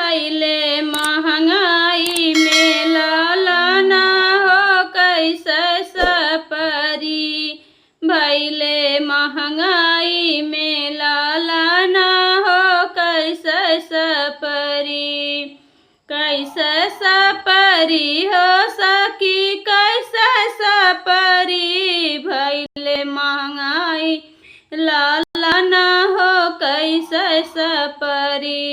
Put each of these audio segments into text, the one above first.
भैले महंगाई में लालाना हो कैसे सपरी। भैले महंगाई में लालाना हो कैसे सपरी। कैसे सपरी हो सकी कैसे सपरी। भैले महंगाई लालाना हो कैसे सपरी।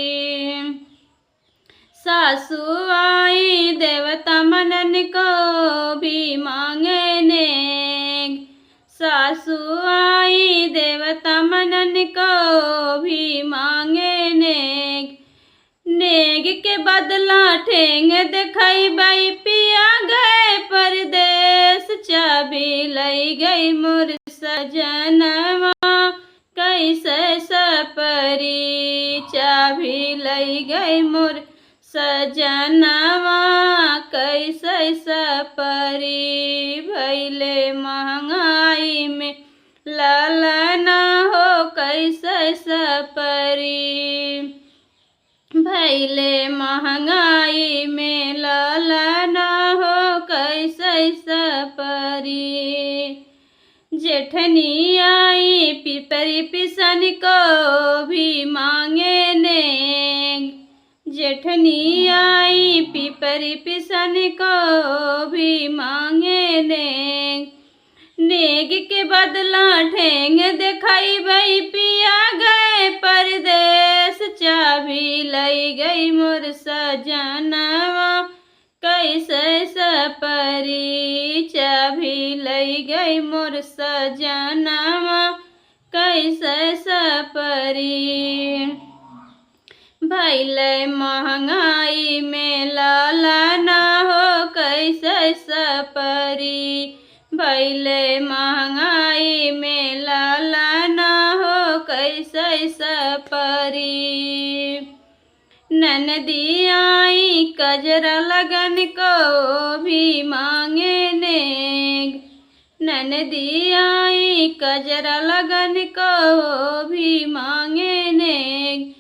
सासु आई देवता मनन को भी मांगे नेग। सासु आई देवता मनन को भी मांगे नेग। नेग के बदला ठेंग दिखाई बाई पिया गए परदेश। चाबी लई गई मोर सजनवा कैसे सपरी। चाबी लई गई मोर सजनवा कैसे सपरी। भैले महंगाई में लालाना हो कैसे सपरी। भैले महंगाई में लालाना हो कैसे सपरी। जेठनी आई पिपरी पिसन को भी मांगे नेग। जेठनी आई पिपरी पिसन को भी मांगे नेग। नेग के बदला ठेंग दिखाई बई पिया गए परदेश। चाबी लई गई मोर सजनवा कैसे सपरी। चाबी लई गई मोर सजनवा कैसे सपरी। भैले महंगाई में लालाना हो कैसे सपरी। भैले महंगाई में लालाना हो कैसे सपरी। ननदी आई कजरा लगन को भी मांगे नेग। ननदी आई कजरा लगन को भी मांगे नेग।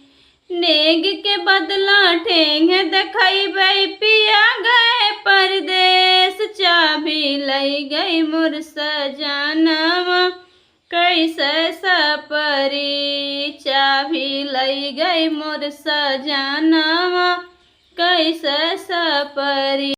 नेग के बदला ठेंग दिखाई बई पिया गए परदेश। चाबी लई गई मोर सजनवा कैसे सपरी। चाबी लई गई मोर सजनवा कैसे सपरी।